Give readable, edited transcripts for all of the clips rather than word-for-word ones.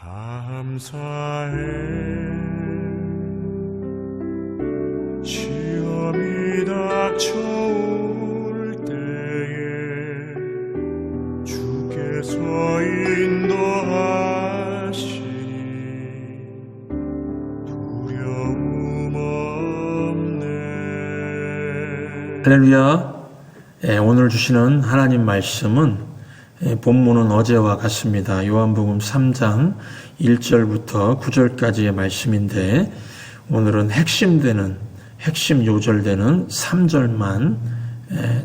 감사해. 시험이 닥쳐올 때에 주께서 인도하시니 두려움 없네. 할렐루야. 오늘 주시는 하나님 말씀은 본문은 어제와 같습니다. 요한복음 3장 1절부터 9절까지의 말씀인데 오늘은 핵심 요절되는 3절만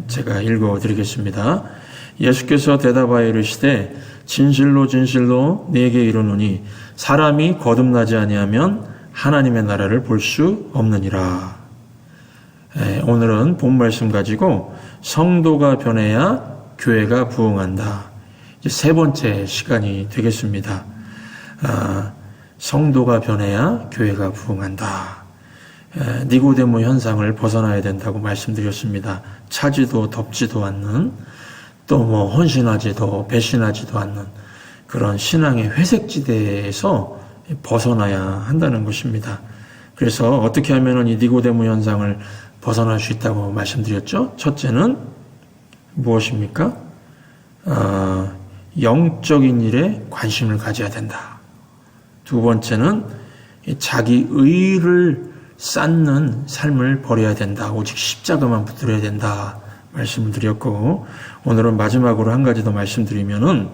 제가 읽어드리겠습니다. 예수께서 대답하여 이르시되 진실로 진실로 네게 이르노니 사람이 거듭나지 아니하면 하나님의 나라를 볼 수 없느니라. 오늘은 본 말씀 가지고 성도가 변해야 교회가 부흥한다. 이제 세 번째 시간이 되겠습니다. 성도가 변해야 교회가 부흥한다. 니고데모 현상을 벗어나야 된다고 말씀드렸습니다. 차지도 덥지도 않는, 또 헌신하지도 배신하지도 않는 그런 신앙의 회색지대에서 벗어나야 한다는 것입니다. 그래서 어떻게 하면 이 니고데모 현상을 벗어날 수 있다고 말씀드렸죠? 첫째는 무엇입니까? 영적인 일에 관심을 가져야 된다. 두 번째는 자기 의를 쌓는 삶을 버려야 된다. 오직 십자가만 붙들어야 된다. 말씀을 드렸고, 오늘은 마지막으로 한 가지 더 말씀드리면은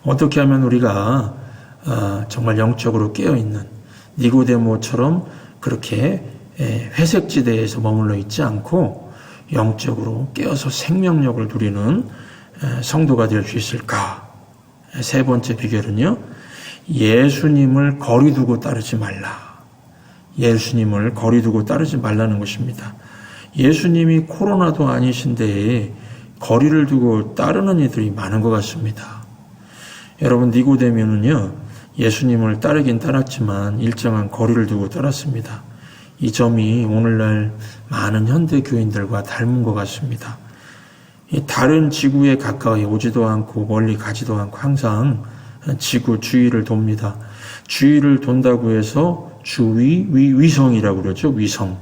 어떻게 하면 우리가 정말 영적으로 깨어있는 니고데모처럼 그렇게 회색지대에서 머물러 있지 않고 영적으로 깨어서 생명력을 누리는 성도가 될 수 있을까? 세 번째 비결은요, 예수님을 거리두고 따르지 말라. 예수님을 거리두고 따르지 말라는 것입니다. 예수님이 코로나도 아니신데 거리를 두고 따르는 이들이 많은 것 같습니다. 여러분, 니고데모는요, 예수님을 따르긴 따랐지만 일정한 거리를 두고 따랐습니다. 이 점이 오늘날 많은 현대 교인들과 닮은 것 같습니다. 다른 지구에 가까이 오지도 않고 멀리 가지도 않고 항상 지구 주위를 돕니다. 주위를 돈다고 해서 위성이라고 그러죠. 위성.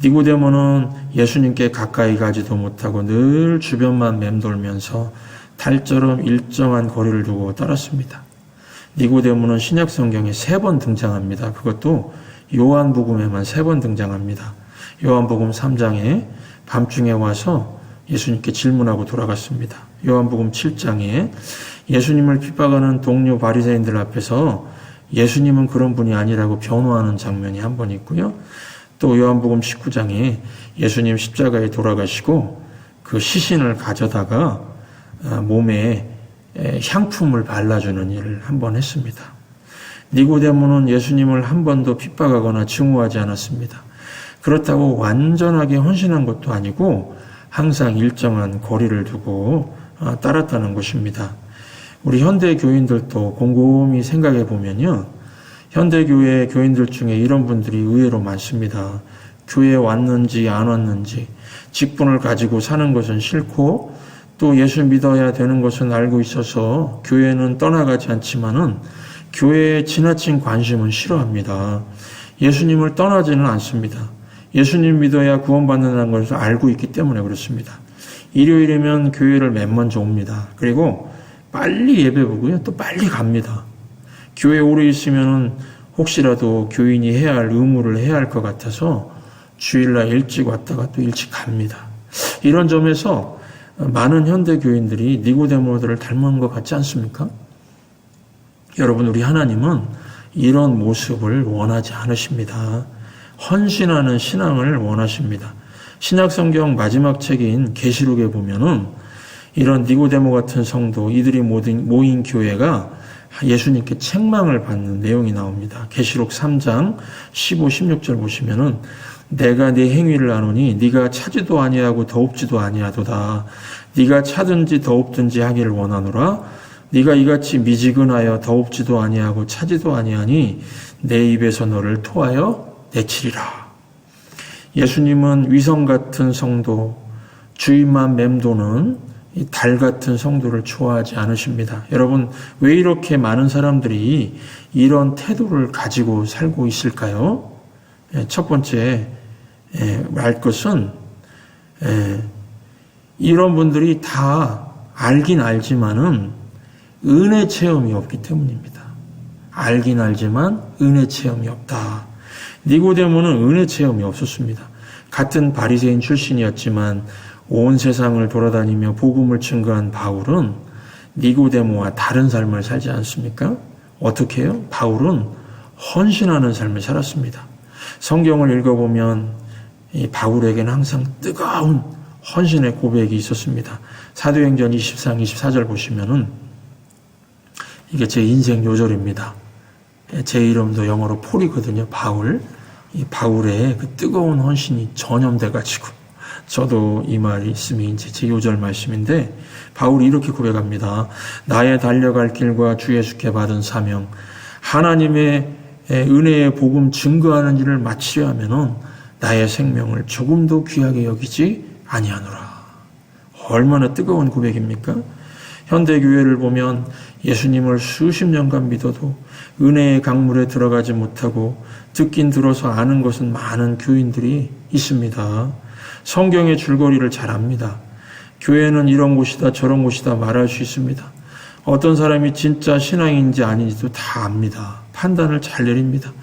니고데모는 예수님께 가까이 가지도 못하고 늘 주변만 맴돌면서 달처럼 일정한 거리를 두고 따랐습니다. 니고데모는 신약 성경에 3번 등장합니다. 그것도 요한복음에만 3번 등장합니다. 요한복음 3장에 밤중에 와서 예수님께 질문하고 돌아갔습니다. 요한복음 7장에 예수님을 핍박하는 동료 바리새인들 앞에서 예수님은 그런 분이 아니라고 변호하는 장면이 한 번 있고요. 또 요한복음 19장에 예수님 십자가에 돌아가시고 그 시신을 가져다가 몸에 향품을 발라주는 일을 한 번 했습니다. 니고데모는 예수님을 한 번도 핍박하거나 증오하지 않았습니다. 그렇다고 완전하게 헌신한 것도 아니고 항상 일정한 거리를 두고 따랐다는 것입니다. 우리 현대 교인들도 곰곰이 생각해 보면요, 현대 교회 교인들 중에 이런 분들이 의외로 많습니다. 교회에 왔는지 안 왔는지, 직분을 가지고 사는 것은 싫고 또 예수 믿어야 되는 것은 알고 있어서 교회는 떠나가지 않지만은 교회에 지나친 관심은 싫어합니다. 예수님을 떠나지는 않습니다. 예수님 믿어야 구원받는다는 것을 알고 있기 때문에 그렇습니다. 일요일이면 교회를 맨 먼저 옵니다. 그리고 빨리 예배 보고요, 또 빨리 갑니다. 교회에 오래 있으면 혹시라도 교인이 해야 할 의무를 해야 할 것 같아서 주일날 일찍 왔다가 또 일찍 갑니다. 이런 점에서 많은 현대 교인들이 니고데모들을 닮은 것 같지 않습니까? 여러분, 우리 하나님은 이런 모습을 원하지 않으십니다. 헌신하는 신앙을 원하십니다. 신약성경 마지막 책인 계시록에 보면은 이런 니고데모 같은 성도, 이들이 모인 교회가 예수님께 책망을 받는 내용이 나옵니다. 계시록 3장 15, 16절 보시면은 내가 네 행위를 아노니 네가 차지도 아니하고 더웁지도 아니하도다. 네가 차든지 더웁든지 하기를 원하노라. 네가 이같이 미지근하여 더웁지도 아니하고 차지도 아니하니 내 입에서 너를 토하여 내치리라. 예수님은 위성 같은 성도, 주인만 맴도는 이 달 같은 성도를 좋아하지 않으십니다. 여러분, 왜 이렇게 많은 사람들이 이런 태도를 가지고 살고 있을까요? 첫 번째 말 것은 이런 분들이 다 알긴 알지만은 은혜 체험이 없기 때문입니다. 알긴 알지만 은혜 체험이 없다. 니고데모는 은혜 체험이 없었습니다. 같은 바리새인 출신이었지만 온 세상을 돌아다니며 복음을 증거한 바울은 니고데모와 다른 삶을 살지 않습니까? 어떻게 해요? 바울은 헌신하는 삶을 살았습니다. 성경을 읽어보면 이 바울에게는 항상 뜨거운 헌신의 고백이 있었습니다. 사도행전 23, 24절 보시면은 이게 제 인생 요절입니다. 제 이름도 영어로 폴이거든요. 바울. 이 바울의 그 뜨거운 헌신이 전염돼가지고 저도 이 말이 있으면 이제 제 요절 말씀인데 바울이 이렇게 고백합니다. 나의 달려갈 길과 주 예수께 받은 사명, 하나님의 은혜의 복음 증거하는 일을 마치려 하면은 나의 생명을 조금도 귀하게 여기지 아니하노라. 얼마나 뜨거운 고백입니까? 현대교회를 보면 예수님을 수십 년간 믿어도 은혜의 강물에 들어가지 못하고 듣긴 들어서 아는 것은 많은 교인들이 있습니다. 성경의 줄거리를 잘 압니다. 교회는 이런 곳이다 저런 곳이다 말할 수 있습니다. 어떤 사람이 진짜 신앙인지 아닌지도 다 압니다. 판단을 잘 내립니다.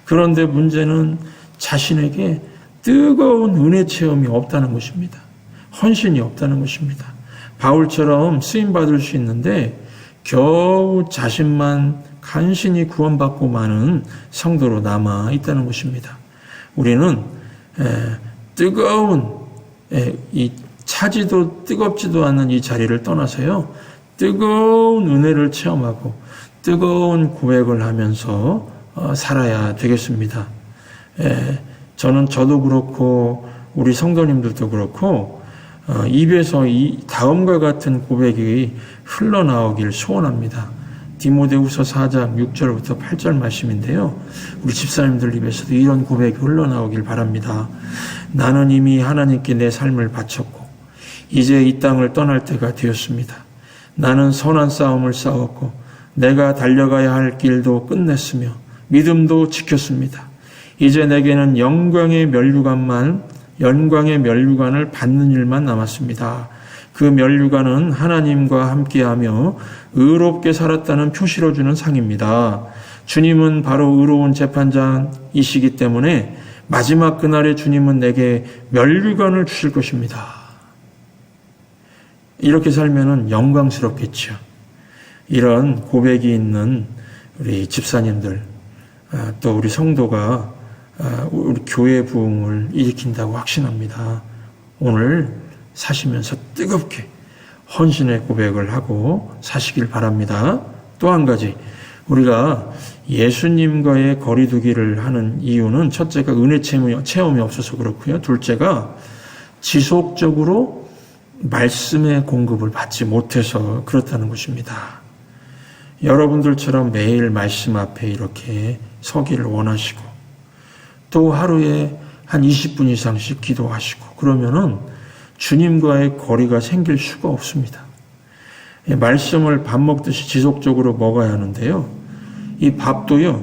그런데 문제는 자신에게 뜨거운 은혜 체험이 없다는 것입니다. 헌신이 없다는 것입니다. 바울처럼 쓰임받을 수 있는데 겨우 자신만 간신히 구원받고 마는 성도로 남아 있다는 것입니다. 우리는 뜨거운 이 차지도 뜨겁지도 않은 이 자리를 떠나서요. 뜨거운 은혜를 체험하고 뜨거운 고백을 하면서 살아야 되겠습니다. 저도 그렇고 우리 성도님들도 그렇고 입에서 이 다음과 같은 고백이 흘러나오길 소원합니다. 디모데후서 4장 6절부터 8절 말씀인데요. 우리 집사님들 입에서도 이런 고백이 흘러나오길 바랍니다. 나는 이미 하나님께 내 삶을 바쳤고 이제 이 땅을 떠날 때가 되었습니다. 나는 선한 싸움을 싸웠고 내가 달려가야 할 길도 끝냈으며 믿음도 지켰습니다. 이제 내게는 영광의 면류관을 받는 일만 남았습니다. 그 면류관은 하나님과 함께하며 의롭게 살았다는 표시로 주는 상입니다. 주님은 바로 의로운 재판장이시기 때문에 마지막 그날에 주님은 내게 면류관을 주실 것입니다. 이렇게 살면은 영광스럽겠죠. 이런 고백이 있는 우리 집사님들, 또 우리 성도가 우리 교회 부흥을 일으킨다고 확신합니다. 오늘 사시면서 뜨겁게 헌신의 고백을 하고 사시길 바랍니다. 또 한 가지, 우리가 예수님과의 거리두기를 하는 이유는 첫째가 은혜 체험이 없어서 그렇고요. 둘째가 지속적으로 말씀의 공급을 받지 못해서 그렇다는 것입니다. 여러분들처럼 매일 말씀 앞에 이렇게 서기를 원하시고 또 하루에 한 20분 이상씩 기도하시고 그러면은 주님과의 거리가 생길 수가 없습니다. 말씀을 밥 먹듯이 지속적으로 먹어야 하는데요. 이 밥도요,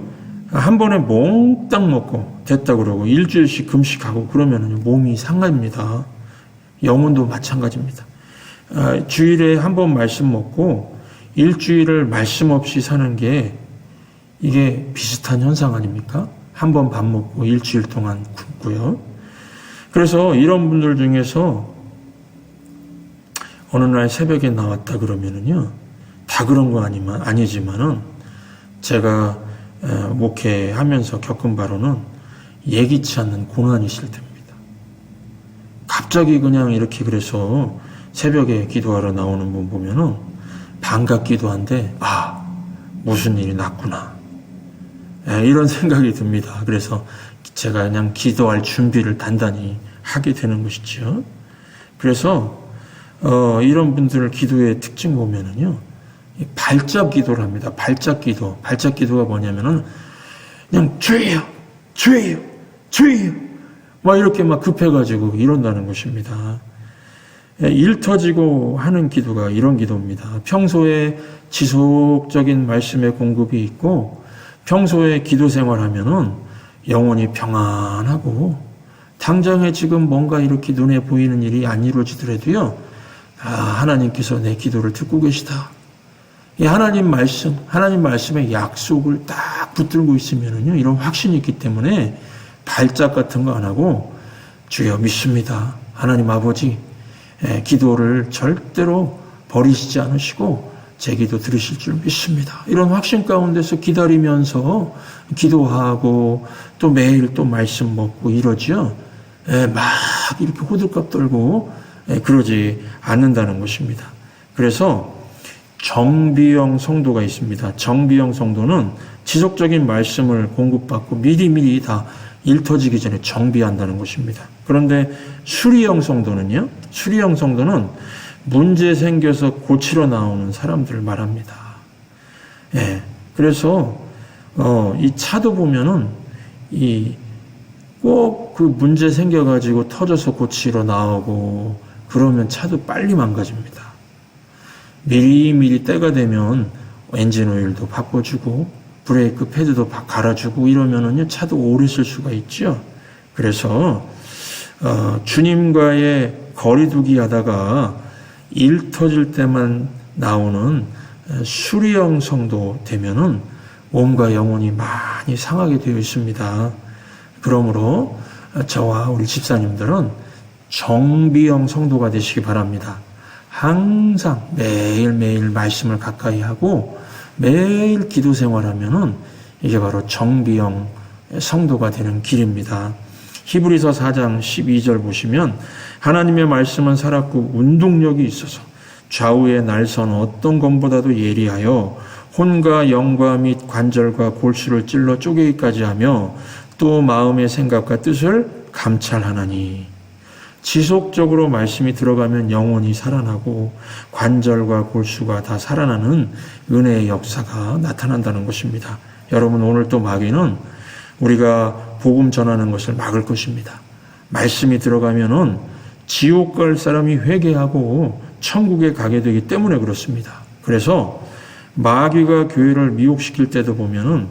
한 번에 몽땅 먹고 됐다 그러고 일주일씩 금식하고 그러면 몸이 상합니다. 영혼도 마찬가지입니다. 주일에 한 번 말씀 먹고 일주일을 말씀 없이 사는 게 이게 비슷한 현상 아닙니까? 한 번 밥 먹고 일주일 동안 굶고요. 그래서 이런 분들 중에서 어느 날 새벽에 나왔다 그러면은요, 다 그런 거 아니지만은 제가 목회하면서 겪은 바로는 예기치 않는 고난이 있을 때입니다. 갑자기 그냥 이렇게 그래서 새벽에 기도하러 나오는 분 보면은 반갑기도 한데, 무슨 일이 났구나. 이런 생각이 듭니다. 그래서 제가 그냥 기도할 준비를 단단히 하게 되는 것이죠. 그래서 이런 분들 기도의 특징 보면은요, 발작 기도를 합니다. 발작 기도가 뭐냐면은 그냥 주여 막 이렇게 막 급해가지고 이런다는 것입니다. 일 터지고 하는 기도가 이런 기도입니다. 평소에 지속적인 말씀의 공급이 있고 평소에 기도 생활하면은 영혼이 평안하고 당장에 지금 뭔가 이렇게 눈에 보이는 일이 안 이루어지더라도요. 하나님께서 내 기도를 듣고 계시다. 이 하나님 말씀의 약속을 딱 붙들고 있으면은요. 이런 확신이 있기 때문에 발작 같은 거 안 하고 주여 믿습니다. 하나님 아버지 기도를 절대로 버리시지 않으시고 제 기도 들으실 줄 믿습니다. 이런 확신 가운데서 기다리면서 기도하고 또 매일 또 말씀 먹고 이러지요. 막 이렇게 호들갑 떨고 그러지 않는다는 것입니다. 그래서 정비형 성도가 있습니다. 정비형 성도는 지속적인 말씀을 공급받고 미리미리 다 일 터지기 전에 정비한다는 것입니다. 그런데 수리형 성도는요? 수리형 성도는 문제 생겨서 고치러 나오는 사람들을 말합니다. 그래서 이 차도 보면은 꼭 그 문제 생겨가지고 터져서 고치러 나오고 그러면 차도 빨리 망가집니다. 미리미리 때가 되면 엔진 오일도 바꿔주고 브레이크 패드도 갈아주고 이러면은요 차도 오래 쓸 수가 있죠. 그래서 주님과의 거리두기 하다가 일 터질 때만 나오는 수리형 성도 되면은 몸과 영혼이 많이 상하게 되어 있습니다. 그러므로 저와 우리 집사님들은 정비형 성도가 되시기 바랍니다. 항상 매일매일 말씀을 가까이 하고 매일 기도 생활하면은 이게 바로 정비형 성도가 되는 길입니다. 히브리서 4장 12절 보시면 하나님의 말씀은 살았고 운동력이 있어서 좌우의 날선 어떤 검보다도 예리하여 혼과 영과 및 관절과 골수를 찔러 쪼개기까지 하며 또 마음의 생각과 뜻을 감찰하나니. 지속적으로 말씀이 들어가면 영혼이 살아나고 관절과 골수가 다 살아나는 은혜의 역사가 나타난다는 것입니다. 여러분 오늘 또 마귀는 우리가 복음 전하는 것을 막을 것입니다. 말씀이 들어가면은 지옥 갈 사람이 회개하고 천국에 가게 되기 때문에 그렇습니다. 그래서 마귀가 교회를 미혹시킬 때도 보면은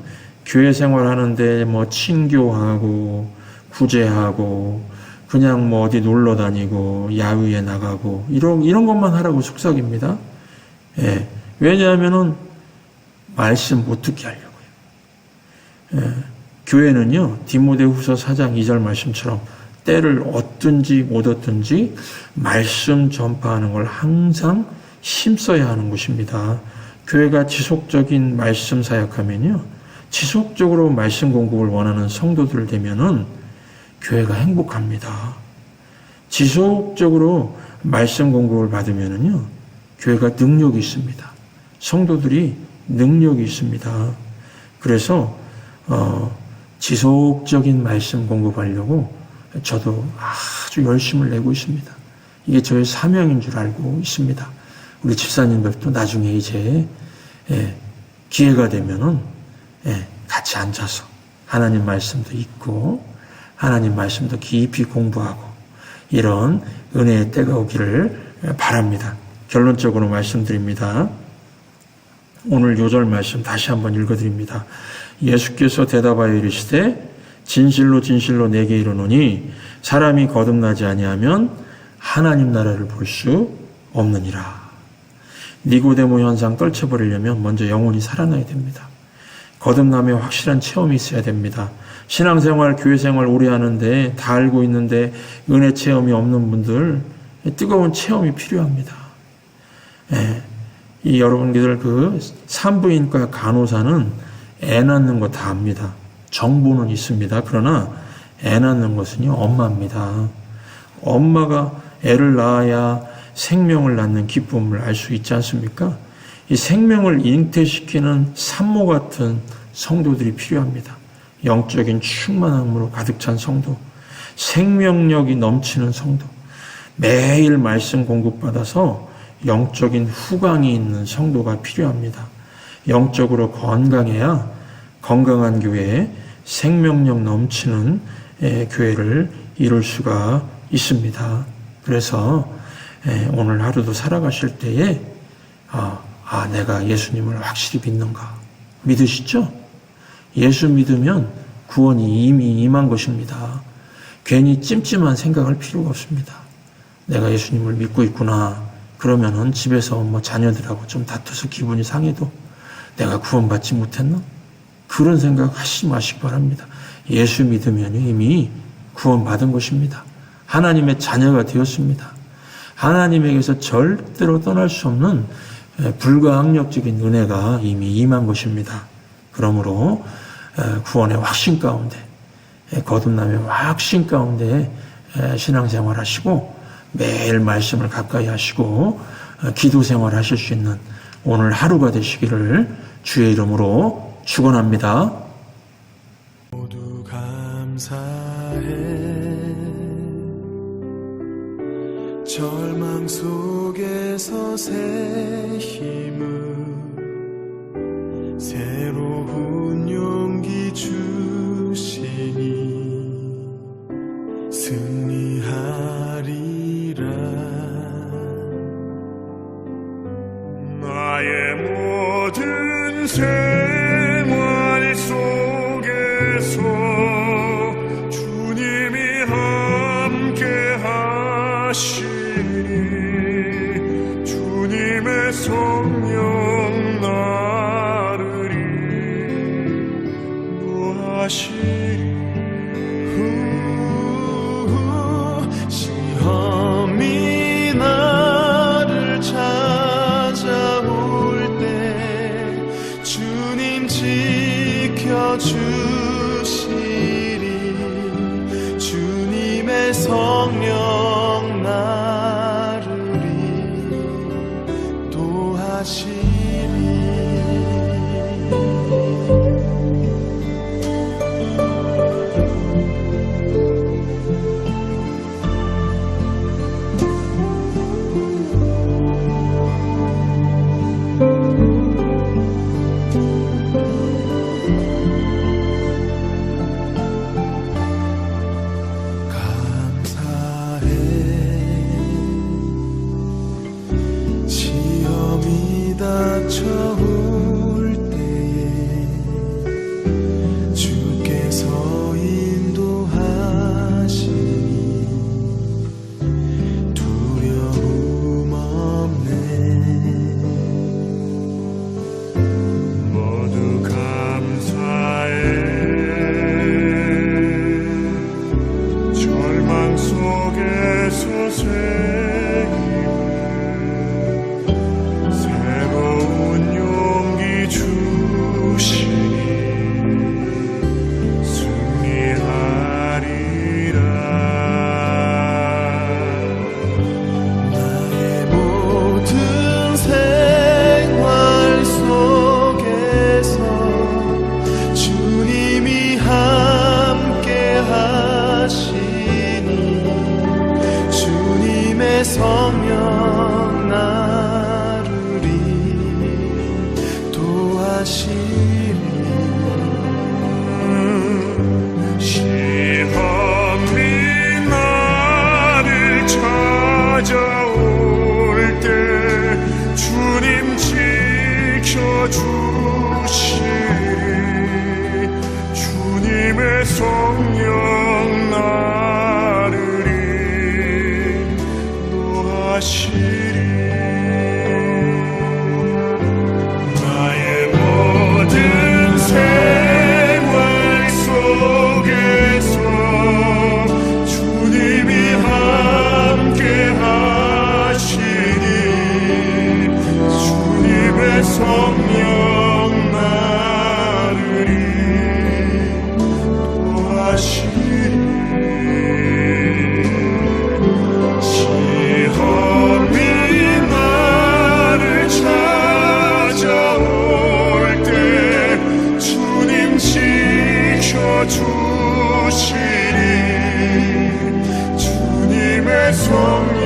교회 생활하는데 뭐 친교하고 구제하고 그냥 뭐 어디 놀러 다니고 야유에 나가고 이런 것만 하라고 속삭입니다. 왜냐하면은 말씀 못 듣게 하려고요. 교회는요 디모데후서 4장 2절 말씀처럼 때를 얻든지 못 얻든지 말씀 전파하는 걸 항상 힘써야 하는 것입니다. 교회가 지속적인 말씀 사역하면요 지속적으로 말씀 공급을 원하는 성도들 되면은 교회가 행복합니다. 지속적으로 말씀 공급을 받으면은요, 교회가 능력이 있습니다. 성도들이 능력이 있습니다. 그래서, 지속적인 말씀 공급하려고 저도 아주 열심을 내고 있습니다. 이게 저의 사명인 줄 알고 있습니다. 우리 집사님들도 나중에 이제, 기회가 되면은, 같이 앉아서 하나님 말씀도 읽고, 하나님 말씀도 깊이 공부하고 이런 은혜의 때가 오기를 바랍니다. 결론적으로 말씀드립니다. 오늘 요절 말씀 다시 한번 읽어드립니다. 예수께서 대답하여 이르시되 진실로 진실로 내게 이르노니 사람이 거듭나지 아니하면 하나님 나라를 볼 수 없느니라. 니고데모 현상 떨쳐버리려면 먼저 영혼이 살아나야 됩니다. 거듭남의 확실한 체험이 있어야 됩니다. 신앙생활, 교회생활 오래 하는데 다 알고 있는데 은혜 체험이 없는 분들 뜨거운 체험이 필요합니다. 이 여러분들 그 산부인과 간호사는 애 낳는 거 다 압니다. 정보는 있습니다. 그러나 애 낳는 것은요 엄마입니다. 엄마가 애를 낳아야 생명을 낳는 기쁨을 알 수 있지 않습니까? 이 생명을 잉태시키는 산모 같은 성도들이 필요합니다. 영적인 충만함으로 가득 찬 성도, 생명력이 넘치는 성도, 매일 말씀 공급받아서 영적인 후광이 있는 성도가 필요합니다. 영적으로 건강해야 건강한 교회에 생명력 넘치는 교회를 이룰 수가 있습니다. 그래서 오늘 하루도 살아가실 때에 내가 예수님을 확실히 믿는가 믿으시죠? 예수 믿으면 구원이 이미 임한 것입니다. 괜히 찜찜한 생각할 필요가 없습니다. 내가 예수님을 믿고 있구나. 그러면은 집에서 자녀들하고 좀 다투서 기분이 상해도 내가 구원받지 못했나? 그런 생각 하시지 마시기 바랍니다. 예수 믿으면 이미 구원받은 것입니다. 하나님의 자녀가 되었습니다. 하나님에게서 절대로 떠날 수 없는 불가항력적인 은혜가 이미 임한 것입니다. 그러므로 구원의 확신 가운데, 거듭남의 확신 가운데 신앙생활 하시고 매일 말씀을 가까이 하시고 기도 생활 하실 수 있는 오늘 하루가 되시기를 주의 이름으로 축원합니다. 모두 감사해. 절망 속에서 새 힘을, 새로운 용기 주시니 승리하리라. 나의 모든 생활 속에서 주님이 함께 하시니 주님의 성령 나를 인도하시니 시험이 나를 찾아올 때 주님 지켜주시리. 주님의 성령 나를 인도하시리. 닥쳐올 때에 주께서 인도하시니 두려움 없네. 모두 감사해. 절망 속에서 성령 나를 인도하시리. 시험이 나를 찾아올 때 주님 지켜주시리. 주님의 성령 나를 인도하시리. 나의 모든 생활 속에서 주님이 함께 하시니 주님의 성령 나를 인도하시리. 시험이 나를 찾아올 때 주님 지켜주시리. 주님의 성령